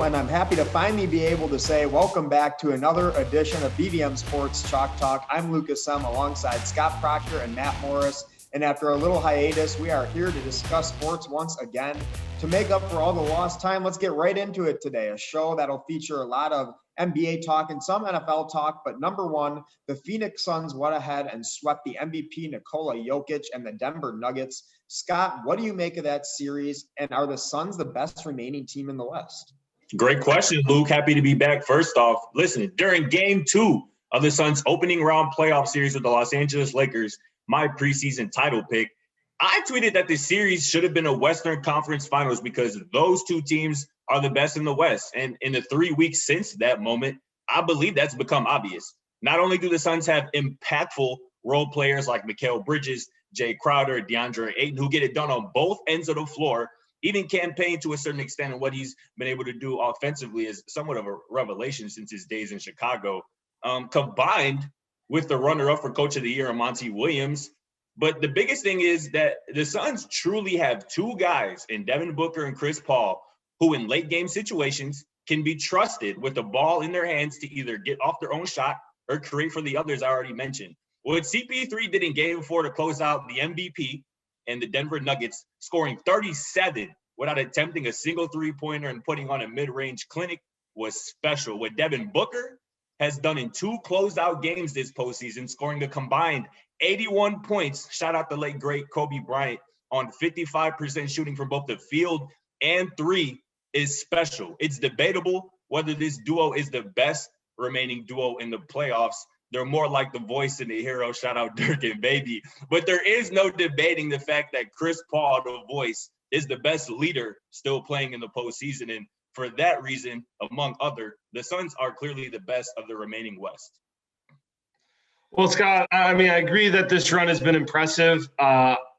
and I'm happy to finally be able to say welcome back to another edition of BVM Sports Chalk Talk. I'm Lucas Semb alongside Scott Procter and Matt Morris, and after a little hiatus, we are here to discuss sports once again. To make up for all the lost time, let's get right into it today, a show that'll feature a lot of NBA talk and some NFL talk, but number one, the Phoenix Suns went ahead and swept the MVP Nikola Jokic and the Denver Nuggets. Scott, what do you make of that series, and are the Suns the best remaining team in the West? Great question, Luke. Happy to be back. First off, listen, during game 2 of the Suns' opening round playoff series with the Los Angeles Lakers, my preseason title pick, I tweeted that the series should have been a Western Conference Finals because those two teams are the best in the West. And in the 3 weeks since that moment, I believe that's become obvious. Not only do the Suns have impactful role players like Mikal Bridges, Jay Crowder, DeAndre Ayton, who get it done on both ends of the floor, even campaign to a certain extent, and what he's been able to do offensively is somewhat of a revelation since his days in Chicago, combined with the runner-up for Coach of the Year, Monty Williams. But the biggest thing is that the Suns truly have two guys in Devin Booker and Chris Paul who in late-game situations can be trusted with the ball in their hands to either get off their own shot or create for the others I already mentioned. What CP3 did in Game 4 to close out the MVP and the Denver Nuggets, scoring 37 without attempting a single three-pointer and putting on a mid-range clinic, was special. What Devin Booker has done in 2 closeout games this postseason, scoring a combined 81 points, shout out the late, great Kobe Bryant, on 55% shooting from both the field and 3, is special. It's debatable whether this duo is the best remaining duo in the playoffs. They're more like the voice and the hero, shout out Dirk and Baby. But there is no debating the fact that Chris Paul, the voice, is the best leader still playing in the postseason. And for that reason, among other, the Suns are clearly the best of the remaining West. Well, Scott, I agree that this run has been impressive.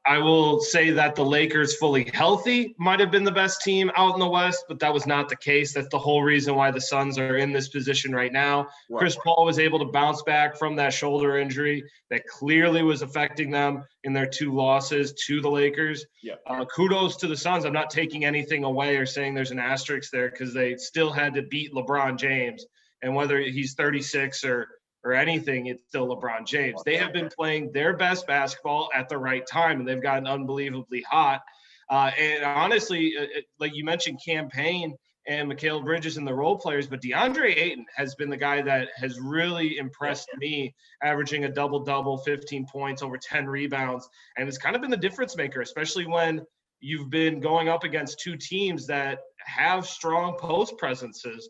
I will say that the Lakers fully healthy might have been the best team out in the West, but that was not the case. That's the whole reason why the Suns are in this position right now. Right. Chris Paul was able to bounce back from that shoulder injury that clearly was affecting them in their 2 losses to the Lakers. Yeah. Kudos to the Suns. I'm not taking anything away or saying there's an asterisk there because they still had to beat LeBron James. And whether he's 36 or anything, it's still LeBron James. They have been playing their best basketball at the right time, and they've gotten unbelievably hot. And honestly, like you mentioned, campaign and Mikal Bridges and the role players, but DeAndre Ayton has been the guy that has really impressed me, averaging a double-double, 15 points, over 10 rebounds, and it's kind of been the difference maker, especially when you've been going up against 2 teams that have strong post presences,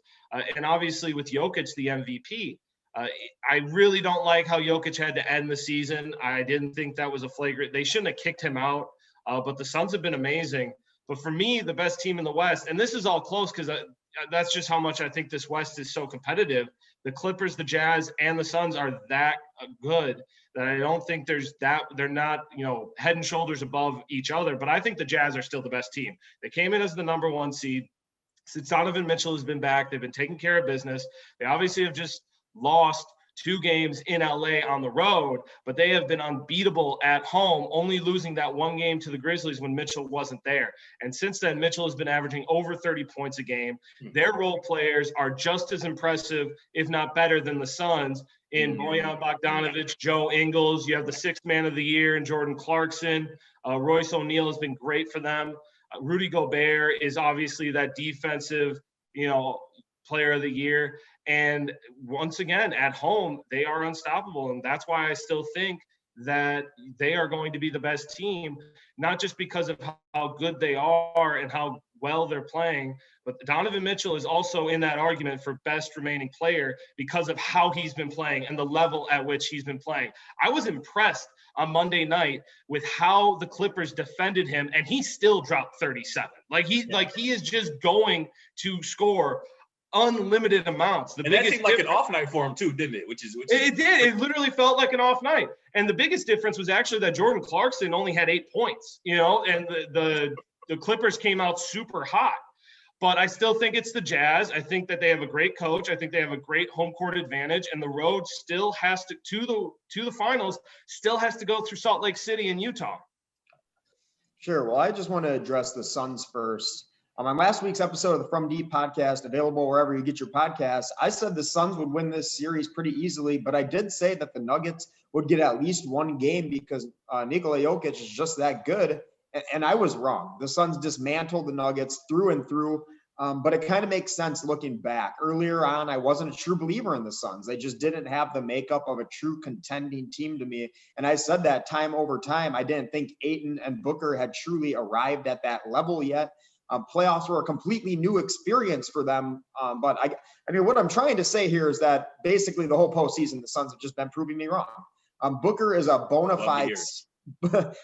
and obviously with Jokic, the MVP. I really don't like how Jokic had to end the season. I didn't think that was a flagrant. They shouldn't have kicked him out, but the Suns have been amazing. But for me, the best team in the West, and this is all close because that's just how much I think this West is so competitive. The Clippers, the Jazz, and the Suns are that good that I don't think they're not, head and shoulders above each other. But I think the Jazz are still the best team. They came in as the number 1 seed. Since Donovan Mitchell has been back, they've been taking care of business. They obviously have just lost 2 games in LA on the road, but they have been unbeatable at home, only losing that 1 game to the Grizzlies when Mitchell wasn't there. And since then, Mitchell has been averaging over 30 points a game. Their role players are just as impressive, if not better, than the Suns in Bojan Bogdanovic, Joe Ingles. You have the 6th man of the year in Jordan Clarkson. Royce O'Neal has been great for them. Rudy Gobert is obviously that defensive, player of the year. And once again, at home, they are unstoppable. And that's why I still think that they are going to be the best team, not just because of how good they are and how well they're playing, but Donovan Mitchell is also in that argument for best remaining player because of how he's been playing and the level at which he's been playing. I was impressed on Monday night with how the Clippers defended him, and he still dropped 37. He is just going to score unlimited amounts. That seemed like an off night for him too, didn't it? It did. It literally felt like an off night. And the biggest difference was actually that Jordan Clarkson only had 8 points, and the Clippers came out super hot. But I still think it's the Jazz. I think that they have a great coach. I think they have a great home court advantage, and the road still has to the finals, still has to go through Salt Lake City and Utah. Sure. Well, I just want to address the Suns first. On last week's episode of the From Deep podcast, available wherever you get your podcasts, I said the Suns would win this series pretty easily, but I did say that the Nuggets would get at least one game because Nikola Jokic is just that good. And I was wrong. The Suns dismantled the Nuggets through and through, but it kind of makes sense looking back. Earlier on, I wasn't a true believer in the Suns. They just didn't have the makeup of a true contending team to me. And I said that time over time. I didn't think Ayton and Booker had truly arrived at that level yet. Playoffs were a completely new experience for them. But I mean, what I'm trying to say here is that basically the whole postseason, the Suns have just been proving me wrong. Booker is a bona fide.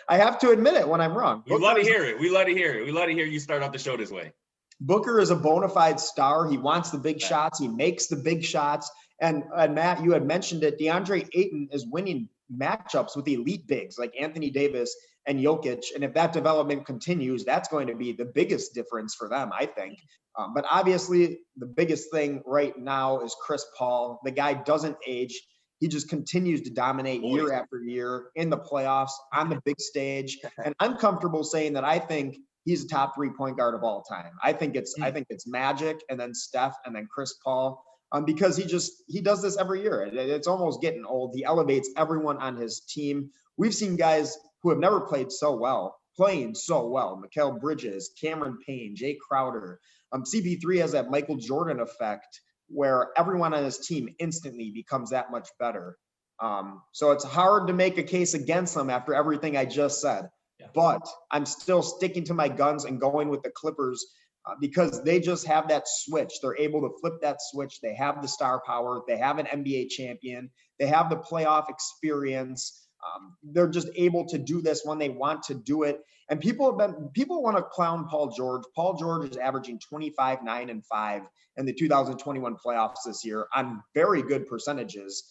I have to admit it when I'm wrong. We love to hear it. We love to hear it. We love to hear you start off the show this way. Booker is a bona fide star. He wants the big shots. He makes the big shots. And Matt, you had mentioned it. DeAndre Ayton is winning matchups with elite bigs like Anthony Davis and Jokic. And if that development continues, that's going to be the biggest difference for them, I think. But obviously, the biggest thing right now is Chris Paul. The guy doesn't age. He just continues to dominate year after year in the playoffs on the big stage. And I'm comfortable saying that I think he's a top 3 point guard of all time. I think it's Magic and then Steph and then Chris Paul. Because he does this every year. It's almost getting old. He elevates everyone on his team. We've seen guys who have never played so well, playing so well. Mikal Bridges, Cameron Payne, Jay Crowder. CP3 has that Michael Jordan effect where everyone on his team instantly becomes that much better. So it's hard to make a case against them after everything I just said. Yeah. But I'm still sticking to my guns and going with the Clippers because they just have that switch. They're able to flip that switch. They have the star power. They have an NBA champion. They have the playoff experience. They're just able to do this when they want to do it. And people want to clown Paul George. Paul George is averaging 25, 9, and 5 in the 2021 playoffs this year on very good percentages.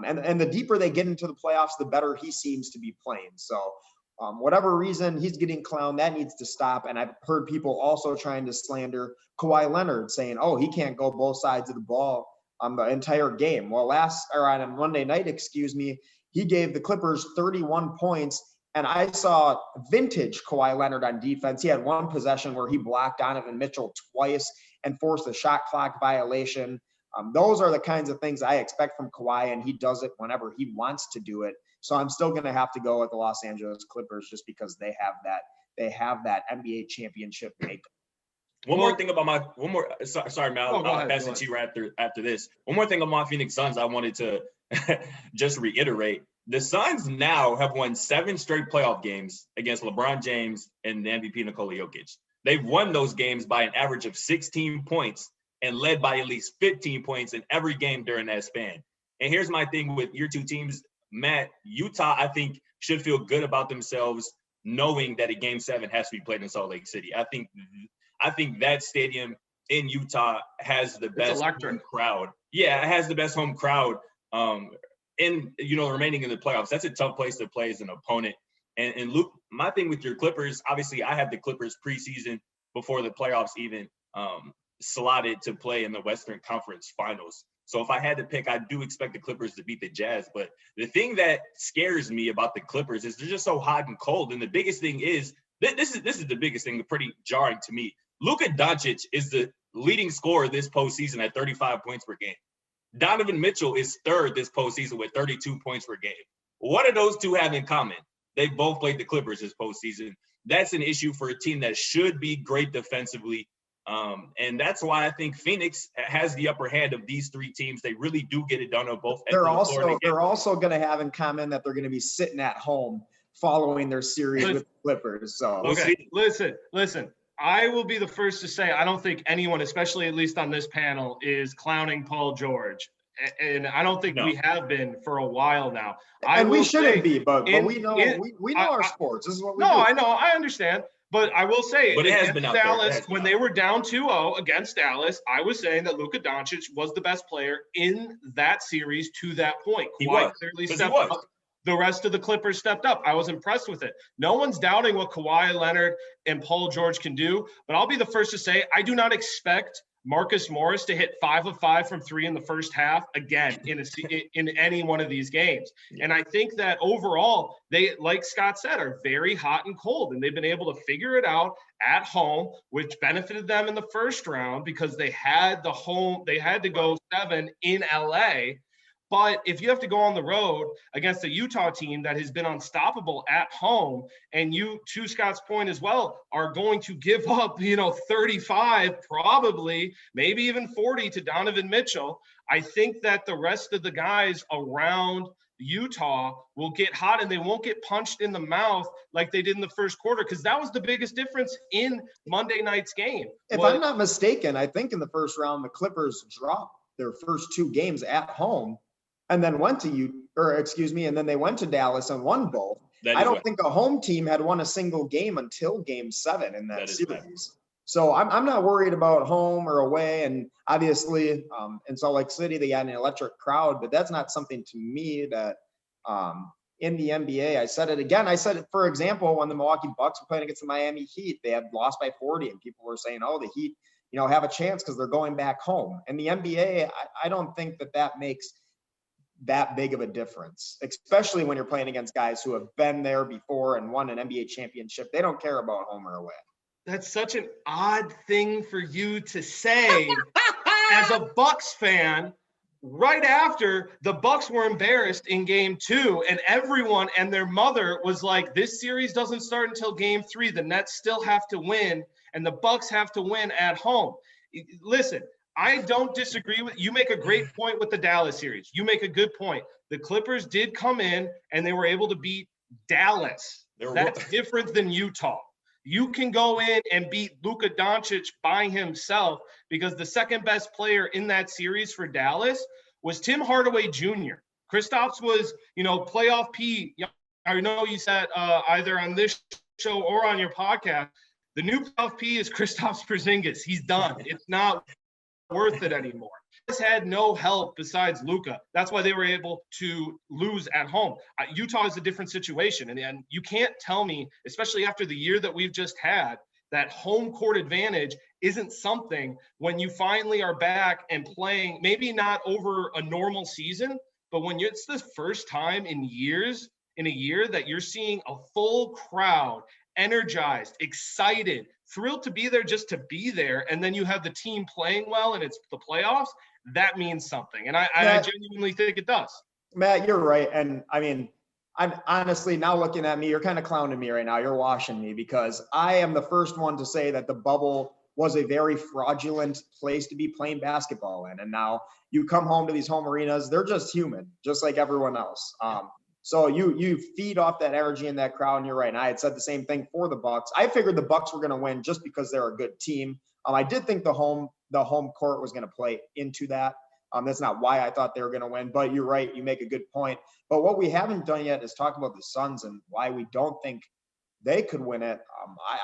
And the deeper they get into the playoffs, the better he seems to be playing. So whatever reason he's getting clowned, that needs to stop. And I've heard people also trying to slander Kawhi Leonard, saying, oh, he can't go both sides of the ball on the entire game. Well, on Monday night, he gave the Clippers 31 points. And I saw vintage Kawhi Leonard on defense. He had one possession where he blocked Donovan Mitchell twice and forced a shot clock violation. Those are the kinds of things I expect from Kawhi, and he does it whenever he wants to do it. So I'm still going to have to go with the Los Angeles Clippers just because they have that NBA championship makeup. Sorry, Mal, I'll pass it to you after this. One more thing on my Phoenix Suns I wanted to just reiterate. The Suns now have won 7 straight playoff games against LeBron James and the MVP Nikola Jokic. They've won those games by an average of 16 points and led by at least 15 points in every game during that span. And here's my thing with your two teams, Matt. Utah, I think, should feel good about themselves knowing that a Game 7 has to be played in Salt Lake City. I think that stadium in Utah has the best home crowd. Yeah, it has the best home crowd. Remaining in the playoffs. That's a tough place to play as an opponent. And Luke, my thing with your Clippers, obviously I have the Clippers preseason before the playoffs even slotted to play in the Western Conference Finals. So if I had to pick, I do expect the Clippers to beat the Jazz. But the thing that scares me about the Clippers is they're just so hot and cold. And the biggest thing is, this is the biggest thing, pretty jarring to me. Luka Doncic is the leading scorer this postseason at 35 points per game. Donovan Mitchell is third this postseason with 32 points per game. What do those two have in common? They both played the Clippers this postseason. That's an issue for a team that should be great defensively. And that's why I think Phoenix has the upper hand of these 3 teams. They really do get it done on both ends. They're also going to have in common that they're going to be sitting at home following their series with the Clippers. So okay, listen. I will be the first to say I don't think anyone, especially at least on this panel, is clowning Paul George. And I don't think we have been for a while now. We shouldn't be, but we know our sports. This is what we do. I know. I understand. But I will say, but it has been Dallas, when they were down 2-0 against Dallas, I was saying that Luka Doncic was the best player in that series to that point. Kawhi clearly stepped up. The rest of the Clippers stepped up. I was impressed with it. No one's doubting what Kawhi Leonard and Paul George can do, but I'll be the first to say I do not expect Marcus Morris to hit 5 of 5 from 3 in the first half again in any one of these games. And I think that overall, they, like Scott said, are very hot and cold, and they've been able to figure it out at home, which benefited them in the first round because they had to go 7 in LA. But if you have to go on the road against a Utah team that has been unstoppable at home, and you, to Scott's point as well, are going to give up, 35, probably, maybe even 40 to Donovan Mitchell, I think that the rest of the guys around Utah will get hot and they won't get punched in the mouth like they did in the first quarter, because that was the biggest difference in Monday night's game. If I'm not mistaken, I think in the first round, the Clippers dropped their first 2 games at home, and then and then they went to Dallas and won both. I don't think a home team had won a single game until game 7 in that series. So I'm not worried about home or away. And obviously in Salt Lake City, they got an electric crowd, but that's not something to me that in the NBA, I said it again. I said it, for example, when the Milwaukee Bucks were playing against the Miami Heat, they had lost by 40 and people were saying, oh, the Heat, have a chance because they're going back home. In the NBA, I don't think that makes that big of a difference, especially when you're playing against guys who have been there before and won an NBA championship. They don't care about home or away. That's such an odd thing for you to say as a Bucks fan, right after the Bucks were embarrassed in game 2, and everyone and their mother was like, this series doesn't start until game 3. The Nets still have to win, and the Bucks have to win at home. Listen, I don't disagree with you. Make a great point with the Dallas series. You make a good point. The Clippers did come in and they were able to beat Dallas. That's different than Utah. You can go in and beat Luka Doncic by himself, because the second best player in that series for Dallas was Tim Hardaway Jr. Kristaps was, playoff P. I know you said either on this show or on your podcast, the new playoff P is Kristaps Porzingis. He's done. It's not worth it anymore. This had no help besides Luka. That's why they were able to lose at home. Utah is a different situation. And you can't tell me, especially after the year that we've just had, that home court advantage isn't something when you finally are back and playing, maybe not over a normal season, but when it's the first time in a year that you're seeing a full crowd, energized, excited, thrilled to be there just to be there, and then you have the team playing well and it's the playoffs, that means something. And I genuinely think it does. Matt, you're right. And I mean, I'm honestly now looking at me, you're kind of clowning me right now. You're washing me, because I am the first one to say that the bubble was a very fraudulent place to be playing basketball in. And now you come home to these home arenas, they're just human, just like everyone else. So you feed off that energy in that crowd, and you're right. And I had said the same thing for the Bucks. I figured the Bucks were going to win just because they're a good team. I did think the home court was going to play into that. That's not why I thought they were going to win, but you're right. You make a good point. But what we haven't done yet is talk about the Suns and why we don't think they could win it.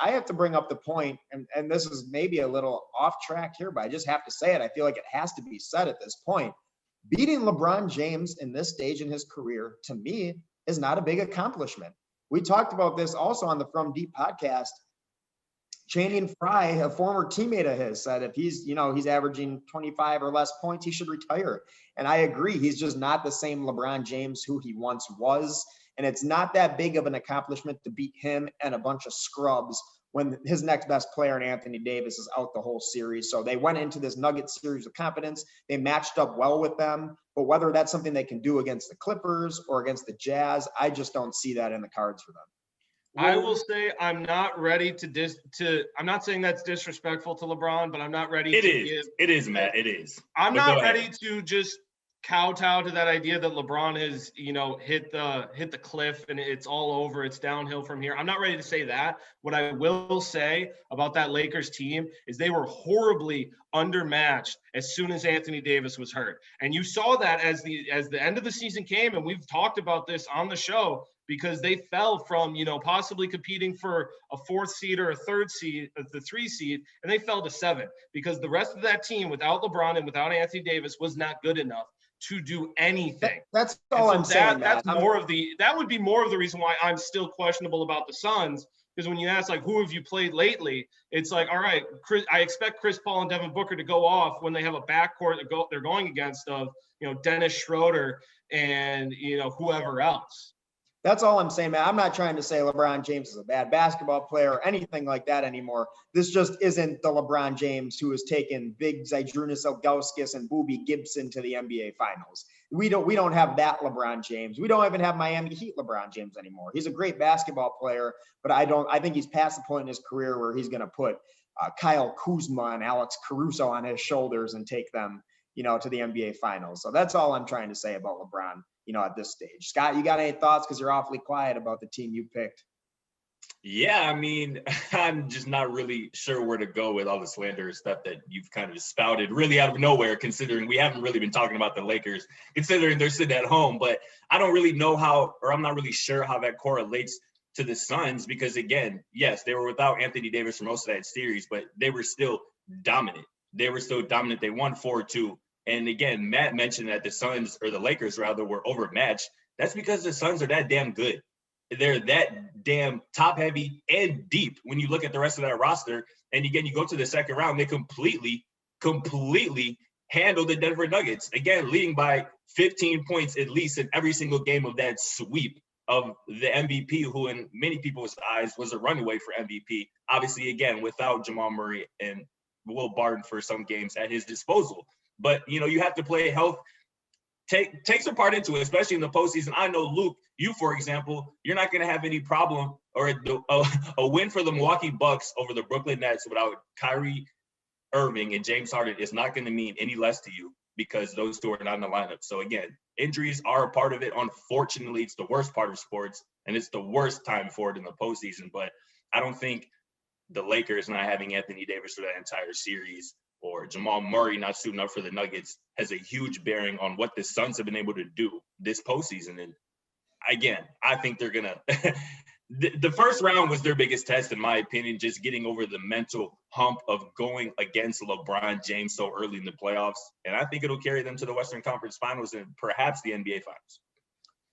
I have to bring up the point, and this is maybe a little off track here, but I just have to say it. I feel like it has to be said at this point. Beating LeBron James in this stage in his career, to me, is not a big accomplishment. We talked about this also on the From Deep podcast. Channing Frye, a former teammate of his, said if he's averaging 25 or less points, he should retire. And I agree. He's just not the same LeBron James who he once was. And it's not that big of an accomplishment to beat him and a bunch of scrubs when his next best player, Anthony Davis, is out the whole series. So they went into this Nuggets series with confidence. They matched up well with them. But whether that's something they can do against the Clippers or against the Jazz, I just don't see that in the cards for them. I will say I'm not ready I'm not saying that's disrespectful to LeBron, but I'm not ready It is, Matt. It is. I'm not ready to just kowtow to that idea that LeBron has, hit the cliff and it's all over. It's downhill from here. I'm not ready to say that. What I will say about that Lakers team is they were horribly undermatched as soon as Anthony Davis was hurt. And you saw that as the end of the season came, and we've talked about this on the show, because they fell from, possibly competing for a 4th seed or a 3rd seed, the 3 seed, and they fell to 7 because the rest of that team without LeBron and without Anthony Davis was not good enough to do anything. That's all I'm saying. That would be more of the reason why I'm still questionable about the Suns, Because when you ask, like, who have you played lately? It's like, all right, I expect Chris Paul and Devin Booker to go off when they have a backcourt they're going against of, Dennis Schroeder and, whoever else. That's all I'm saying, man. I'm not trying to say LeBron James is a bad basketball player or anything like that anymore. This just isn't the LeBron James who has taken big Zydrunas Ilgauskas and Boobie Gibson to the NBA Finals. We don't have that LeBron James. We don't even have Miami Heat LeBron James anymore. He's a great basketball player, but I think he's past the point in his career where he's going to put Kyle Kuzma and Alex Caruso on his shoulders and take them, to the NBA Finals. So that's all I'm trying to say about LeBron, at this stage. Scott, you got any thoughts? Because you're awfully quiet about the team you picked. Yeah, I mean, I'm just not really sure where to go with all the slanderous stuff that you've kind of spouted really out of nowhere, considering we haven't really been talking about the Lakers, considering they're sitting at home. But I don't really know I'm not really sure how that correlates to the Suns because, again, yes, they were without Anthony Davis for most of that series, but they were still dominant. They won 4-2. And again, Matt mentioned that the Suns, or the Lakers rather, were overmatched. That's because the Suns are that damn good. They're that damn top heavy and deep when you look at the rest of that roster. And again, you go to the second round, they completely handle the Denver Nuggets. Again, leading by 15 points at least in every single game of that sweep of the MVP, who in many people's eyes was a runaway for MVP. Obviously, again, without Jamal Murray and Will Barton for some games at his disposal. But, you have to play health, take some part into it, especially in the postseason. I know, Luke, you, for example, you're not going to have any problem or a win for the Milwaukee Bucks over the Brooklyn Nets without Kyrie Irving and James Harden is not going to mean any less to you because those two are not in the lineup. So, again, injuries are a part of it. Unfortunately, it's the worst part of sports, and it's the worst time for it in the postseason. But I don't think the Lakers not having Anthony Davis for that entire series or Jamal Murray not suiting up for the Nuggets has a huge bearing on what the Suns have been able to do this postseason. And again, I think they're going to – the first round was their biggest test, in my opinion, just getting over the mental hump of going against LeBron James so early in the playoffs. And I think it'll carry them to the Western Conference Finals and perhaps the NBA Finals.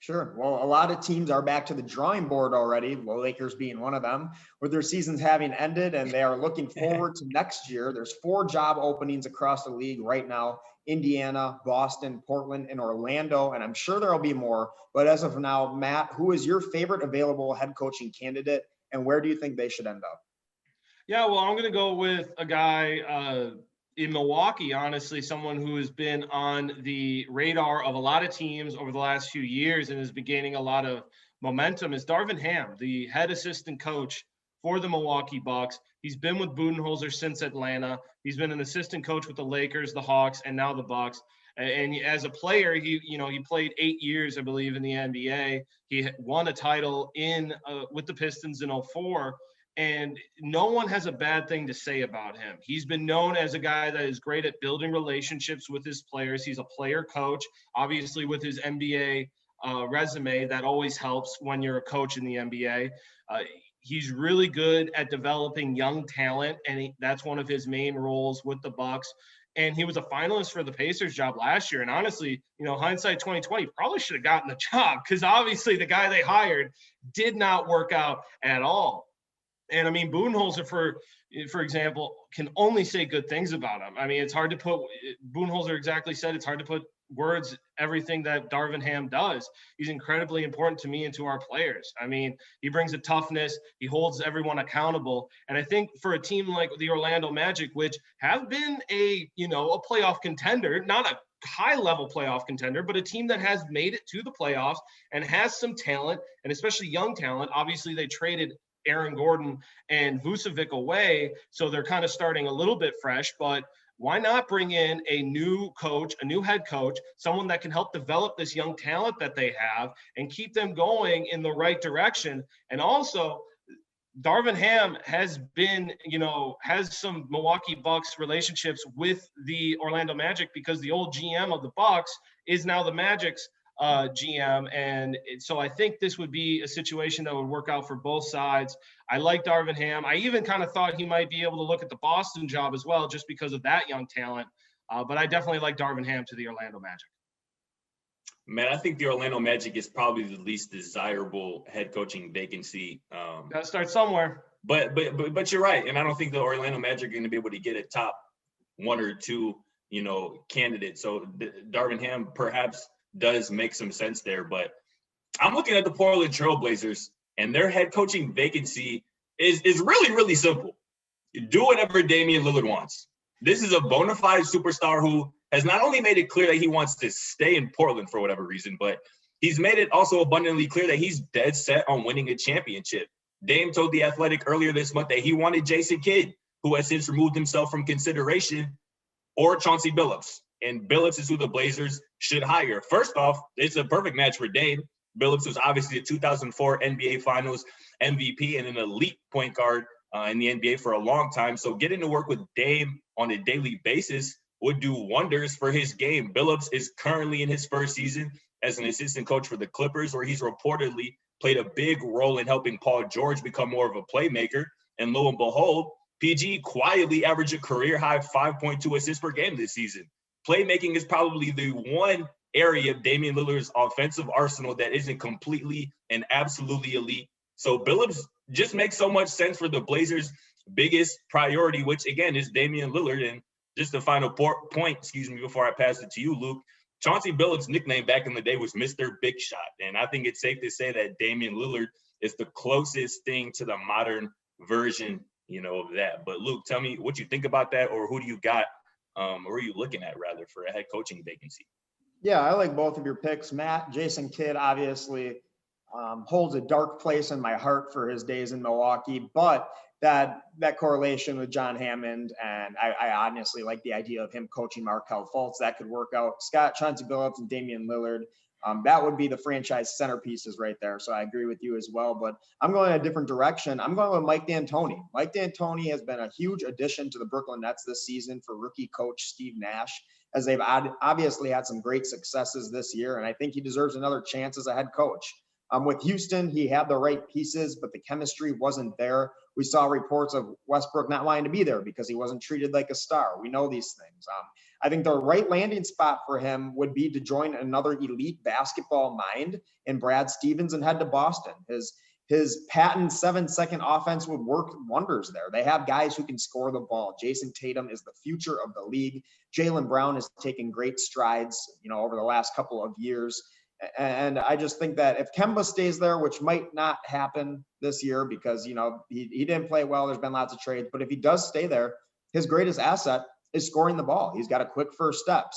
Sure. Well, a lot of teams are back to the drawing board already, the Lakers being one of them, with their seasons having ended, and they are looking forward to next year. There's 4 job openings across the league right now: Indiana, Boston, Portland, and Orlando, and I'm sure there'll be more. But as of now, Matt, who is your favorite available head coaching candidate, and where do you think they should end up? Yeah, well, I'm going to go with a guy in Milwaukee, honestly, someone who has been on the radar of a lot of teams over the last few years and has been gaining a lot of momentum is Darvin Ham, the head assistant coach for the Milwaukee Bucks. He's been with Budenholzer since Atlanta. He's been an assistant coach with the Lakers, the Hawks, and now the Bucks. And as a player, he played 8 years, I believe, in the NBA. He won a title with the Pistons in 2004. And no one has a bad thing to say about him. He's been known as a guy that is great at building relationships with his players. He's a player coach, obviously with his NBA resume. That always helps when you're a coach in the NBA. He's really good at developing young talent, and that's one of his main roles with the Bucks. And he was a finalist for the Pacers job last year. And honestly, hindsight 2020, probably should have gotten the job because obviously the guy they hired did not work out at all. And I mean, Budenholzer, for example, can only say good things about him. I mean, it's hard to put – Budenholzer exactly said it's hard to put words everything that Darvin Ham does. He's incredibly important to me and to our players. I mean, he brings a toughness. He holds everyone accountable. And I think for a team like the Orlando Magic, which have been a playoff contender, not a high-level playoff contender, but a team that has made it to the playoffs and has some talent, and especially young talent. Obviously, they traded – Aaron Gordon and Vucevic away, so they're kind of starting a little bit fresh, but why not bring in a new coach, a new head coach, someone that can help develop this young talent that they have and keep them going in the right direction? And also, Darvin Ham has been, has some Milwaukee Bucks relationships with the Orlando Magic because the old GM of the Bucks is now the Magic's GM. And so I think this would be a situation that would work out for both sides. I like Darvin Ham. I even kind of thought he might be able to look at the Boston job as well, just because of that young talent. But I definitely like Darvin Ham to the Orlando Magic. Man, I think the Orlando Magic is probably the least desirable head coaching vacancy. Got to start somewhere. But you're right, and I don't think the Orlando Magic are going to be able to get a top one or two, candidate. So Darvin Ham perhaps does make some sense there. But I'm looking at the Portland Trailblazers, and their head coaching vacancy is really, really simple. Do whatever Damian Lillard wants. This is a bona fide superstar who has not only made it clear that he wants to stay in Portland for whatever reason, but he's made it also abundantly clear that he's dead set on winning a championship. Dame told The Athletic earlier this month that he wanted Jason Kidd, who has since removed himself from consideration, or Chauncey Billups. And Billups is who the Blazers should hire. First off, it's a perfect match for Dame. Billups was obviously the 2004 NBA Finals MVP and an elite point guard in the NBA for a long time. So getting to work with Dame on a daily basis would do wonders for his game. Billups is currently in his first season as an assistant coach for the Clippers, where he's reportedly played a big role in helping Paul George become more of a playmaker. And lo and behold, PG quietly averaged a career-high 5.2 assists per game this season. Playmaking is probably the one area of Damian Lillard's offensive arsenal that isn't completely and absolutely elite. So Billups just makes so much sense for the Blazers' biggest priority, which, again, is Damian Lillard. And just the final point, before I pass it to you, Luke, Chauncey Billups' nickname back in the day was Mr. Big Shot. And I think it's safe to say that Damian Lillard is the closest thing to the modern version, of that. But Luke, tell me what you think about that, or who do you got, or are you looking at rather for a head coaching vacancy? Yeah, I like both of your picks. Matt, Jason Kidd obviously holds a dark place in my heart for his days in Milwaukee, but that correlation with John Hammond, and I honestly like the idea of him coaching Markelle Fultz. That could work out. Scott, Chauncey Billups, and Damian Lillard. That would be the franchise centerpieces right there. So I agree with you as well, but I'm going in a different direction. I'm going with Mike D'Antoni. Mike D'Antoni has been a huge addition to the Brooklyn Nets this season for rookie coach Steve Nash, as they've obviously had some great successes this year. And I think he deserves another chance as a head coach. With Houston, he had the right pieces, but the chemistry wasn't there. We saw reports of Westbrook not wanting to be there because he wasn't treated like a star. We know these things. I think the right landing spot for him would be to join another elite basketball mind in Brad Stevens and head to Boston. His patent 7-second offense would work wonders there. They have guys who can score the ball. Jason Tatum is the future of the league. Jaylen Brown has taken great strides, over the last couple of years. And I just think that if Kemba stays there, which might not happen this year because, he didn't play well. There's been lots of trades. But if he does stay there, his greatest asset is scoring the ball. He's got a quick first step.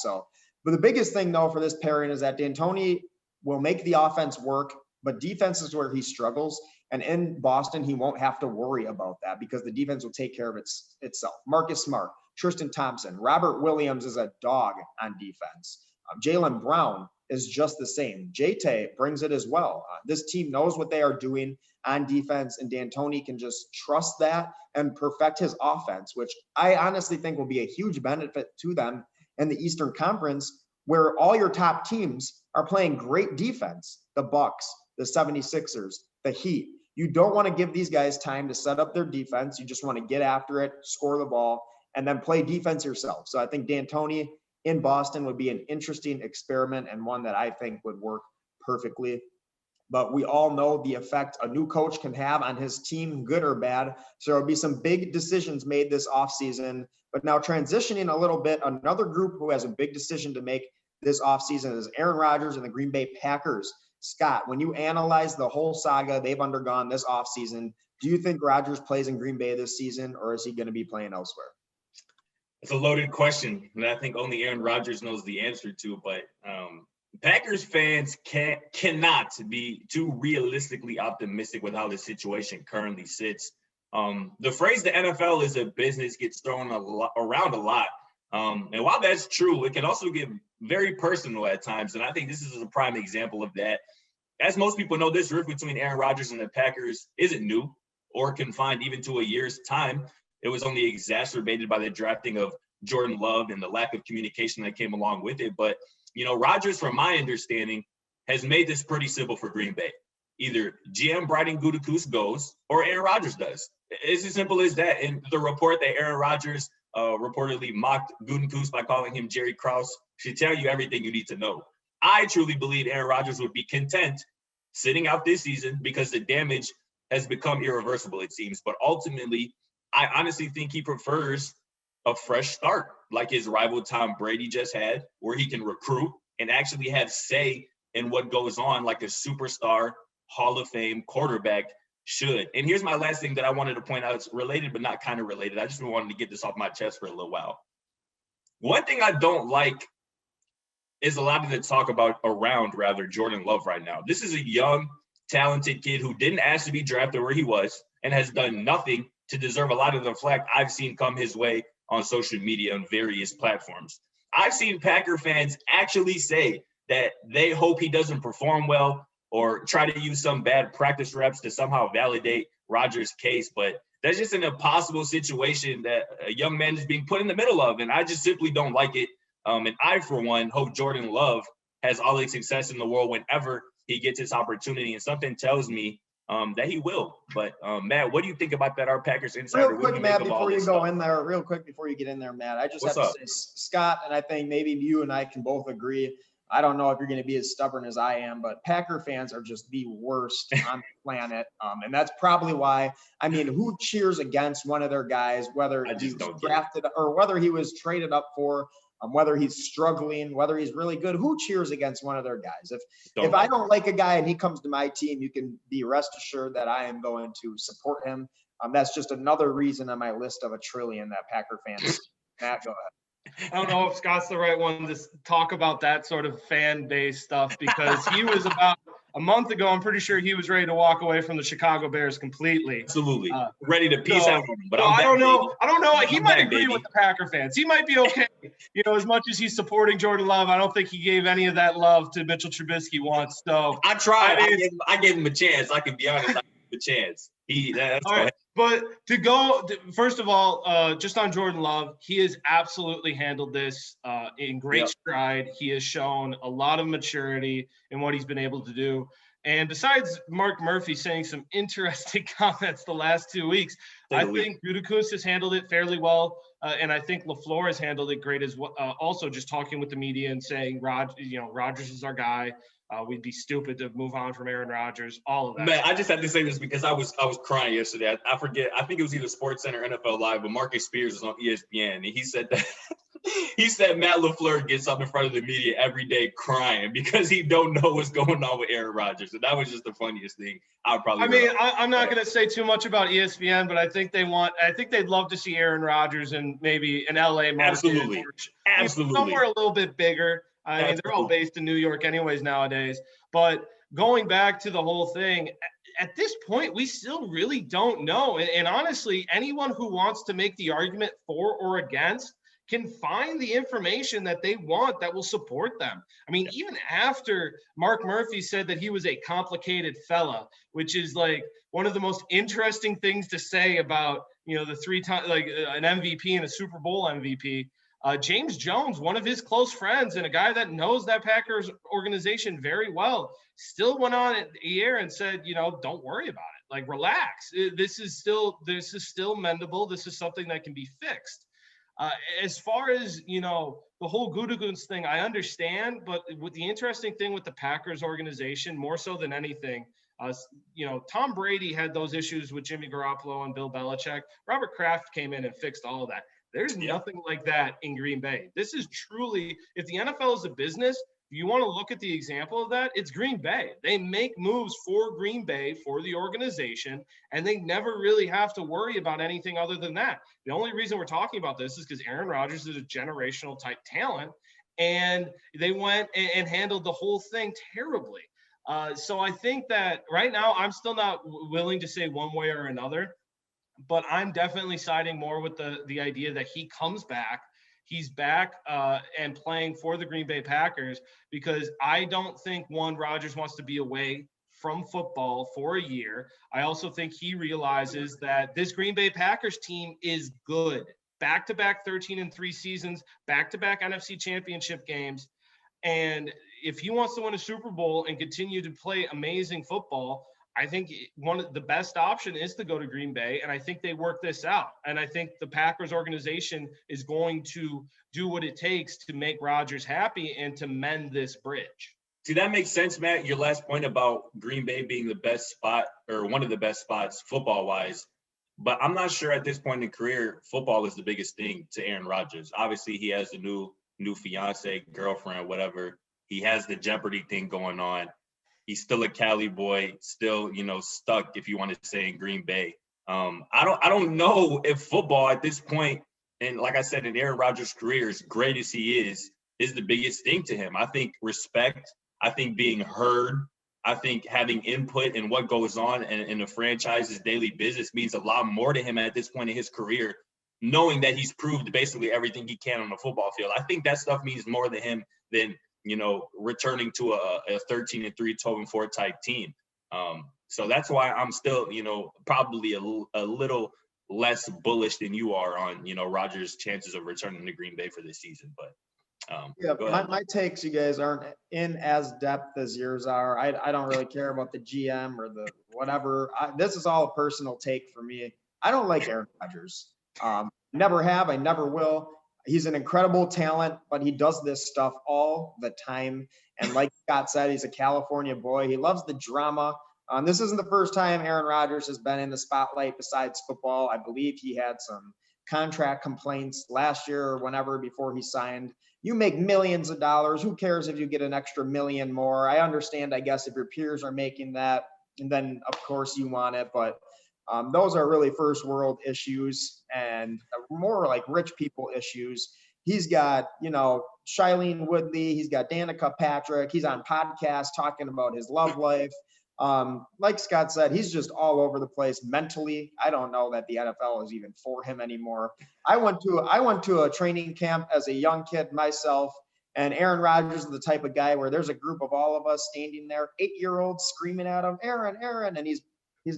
But the biggest thing, though, for this pairing is that D'Antoni will make the offense work, but defense is where he struggles. And in Boston, he won't have to worry about that because the defense will take care of itself. Marcus Smart, Tristan Thompson, Robert Williams is a dog on defense. Jaylen Brown is just the same. J-Tay brings it as well. This team knows what they are doing on defense, and D'Antoni can just trust that and perfect his offense, which I honestly think will be a huge benefit to them in the Eastern Conference, where all your top teams are playing great defense. The Bucks, the 76ers, the Heat. You don't want to give these guys time to set up their defense. You just want to get after it, score the ball, and then play defense yourself. So I think D'Antoni in Boston would be an interesting experiment and one that I think would work perfectly. But we all know the effect a new coach can have on his team, good or bad. So there will be some big decisions made this offseason. But now transitioning a little bit, another group who has a big decision to make this offseason is Aaron Rodgers and the Green Bay Packers. Scott, when you analyze the whole saga they've undergone this offseason, do you think Rodgers plays in Green Bay this season, or is he going to be playing elsewhere? It's a loaded question that I think only Aaron Rodgers knows the answer to, but Packers fans cannot be too realistically optimistic with how the situation currently sits. The phrase "the NFL is a business" gets thrown around a lot. And while that's true, it can also get very personal at times. And I think this is a prime example of that. As most people know, this rift between Aaron Rodgers and the Packers isn't new or confined even to a year's time. It was only exacerbated by the drafting of Jordan Love and the lack of communication that came along with it. But, Rodgers, from my understanding, has made this pretty simple for Green Bay. Either GM Brian Gutekunst goes or Aaron Rodgers does. It's as simple as that. And the report that Aaron Rodgers reportedly mocked Gutekunst by calling him Jerry Krause should tell you everything you need to know. I truly believe Aaron Rodgers would be content sitting out this season because the damage has become irreversible, it seems. But ultimately, I honestly think he prefers a fresh start like his rival Tom Brady just had, where he can recruit and actually have say in what goes on like a superstar Hall of Fame quarterback should. And here's my last thing that I wanted to point out. It's related, but not kind of related. I just wanted to get this off my chest for a little while. One thing I don't like is a lot of the talk about Jordan Love right now. This is a young, talented kid who didn't ask to be drafted where he was and has done nothing to deserve a lot of the flack I've seen come his way on social media and various platforms. I've seen Packer fans actually say that they hope he doesn't perform well or try to use some bad practice reps to somehow validate Rodgers' case. But that's just an impossible situation that a young man is being put in the middle of. And I just simply don't like it. And I, for one, hope Jordan Love has all the success in the world whenever he gets his opportunity. And something tells me that he will. But Matt, what do you think about that? Our Packers insider. Real quick, Matt, before you go in there, real quick before you get in there, Matt, I just have to say, Scott, and I think maybe you and I can both agree. I don't know if you're going to be as stubborn as I am, but Packer fans are just the worst on the planet. And that's probably why, I mean, who cheers against one of their guys, whether he was drafted or whether he was traded up for, whether he's struggling, whether he's really good, who cheers against one of their guys? If I don't like a guy and he comes to my team, you can be rest assured that I am going to support him. That's just another reason on my list of a trillion that Packer fans. Matt, go ahead. I don't know if Scott's the right one to talk about that sort of fan-based stuff, because he was about a month ago, I'm pretty sure he was ready to walk away from the Chicago Bears completely. Absolutely. Ready to peace out. But I don't know. He might agree with the Packer fans. He might be okay. As much as he's supporting Jordan Love, I don't think he gave any of that love to Mitchell Trubisky once. So I tried. I gave him a chance. I can be honest. I gave him a chance. That's all right. But first of all, just on Jordan Love, he has absolutely handled this in great stride. He has shown a lot of maturity in what he's been able to do. And besides Mark Murphy saying some interesting comments the last 2 weeks, I think Gutekunst has handled it fairly well. And I think LaFleur has handled it great as well. Also just talking with the media and saying, Rodgers is our guy. We'd be stupid to move on from Aaron Rodgers, all of that. Man, I just had to say this because I was crying yesterday. I forget. I think it was either SportsCenter or NFL Live, but Marcus Spears was on ESPN, and he said that he said Matt LaFleur gets up in front of the media every day crying because he don't know what's going on with Aaron Rodgers, and that was just the funniest thing. I'm not going to say too much about ESPN, but I think they'd love to see Aaron Rodgers in maybe an LA market. Absolutely. Somewhere a little bit bigger. I mean, they're all based in New York anyways nowadays. But going back to the whole thing, at this point, we still really don't know. And honestly, anyone who wants to make the argument for or against can find the information that they want that will support them. I mean, even after Mark Murphy said that he was a complicated fella, which is like one of the most interesting things to say about, the 3-time, like an MVP and a Super Bowl MVP. James Jones, one of his close friends and a guy that knows that Packers organization very well, still went on the air and said, don't worry about it. Like, relax. This is still mendable. This is something that can be fixed. As far as, the whole Gutekunst thing, I understand, but with the interesting thing with the Packers organization, more so than anything, Tom Brady had those issues with Jimmy Garoppolo and Bill Belichick. Robert Kraft came in and fixed all of that. There's nothing like that in Green Bay. This is truly, if the NFL is a business, if you want to look at the example of that, it's Green Bay. They make moves for Green Bay, for the organization, and they never really have to worry about anything other than that. The only reason we're talking about this is because Aaron Rodgers is a generational type talent, and they went and handled the whole thing terribly. So I think that right now I'm still not willing to say one way or another. But I'm definitely siding more with the idea that he comes back. He's back and playing for the Green Bay Packers, because I don't think Rodgers wants to be away from football for a year. I also think he realizes that this Green Bay Packers team is good. Back-to-back 13-3 seasons, back-to-back NFC Championship games. And if he wants to win a Super Bowl and continue to play amazing football, I think one of the best option is to go to Green Bay, and I think they work this out. And I think the Packers organization is going to do what it takes to make Rodgers happy and to mend this bridge. See, that makes sense, Matt. Your last point about Green Bay being the best spot or one of the best spots football-wise. But I'm not sure at this point in career, football is the biggest thing to Aaron Rodgers. Obviously, he has a new fiance, girlfriend, whatever. He has the Jeopardy thing going on. He's still a Cali boy, still, stuck, if you want to say, in Green Bay. I don't know if football at this point, and like I said, in Aaron Rodgers' career, as great as he is the biggest thing to him. I think respect, I think being heard, I think having input in what goes on in the franchise's daily business means a lot more to him at this point in his career, knowing that he's proved basically everything he can on the football field. I think that stuff means more to him than, returning to a 13-3, 12-4 type team. So that's why I'm still, probably a little less bullish than you are on, Rodgers' chances of returning to Green Bay for this season. But my takes, you guys, aren't in as depth as yours are. I don't really care about the GM or the whatever. This is all a personal take for me. I don't like Aaron Rodgers. Never have. I never will. He's an incredible talent, but he does this stuff all the time. And like Scott said, he's a California boy. He loves the drama. This isn't the first time Aaron Rodgers has been in the spotlight besides football. I believe he had some contract complaints last year or whenever before he signed. You make millions of dollars. Who cares if you get an extra million more? I understand, I guess, if your peers are making that, and then, of course, you want it. But those are really first world issues and more like rich people issues. He's got, Shailene Woodley. He's got Danica Patrick. He's on podcasts talking about his love life. Like Scott said, he's just all over the place mentally. I don't know that the NFL is even for him anymore. I went to a training camp as a young kid myself, and Aaron Rodgers is the type of guy where there's a group of all of us standing there, 8-year-olds screaming at him, Aaron, Aaron, and he's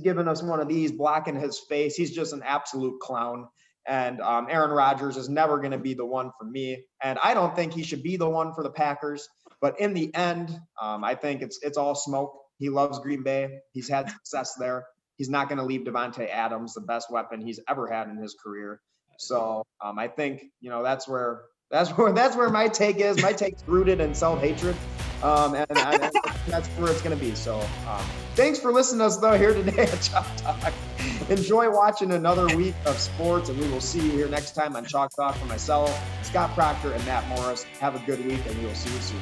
giving us one of these, blocking his face. He's just an absolute clown. And Aaron Rodgers is never going to be the one for me. And I don't think he should be the one for the Packers. But in the end, I think it's all smoke. He loves Green Bay. He's had success there. He's not going to leave Devontae Adams, the best weapon he's ever had in his career. So I think, that's where my take is. My take's rooted in self-hatred. And that's where it's going to be. So thanks for listening to us, though, here today at Chalk Talk. Enjoy watching another week of sports, and we will see you here next time on Chalk Talk. For myself, Scott Procter, and Matt Morris. Have a good week, and we will see you soon.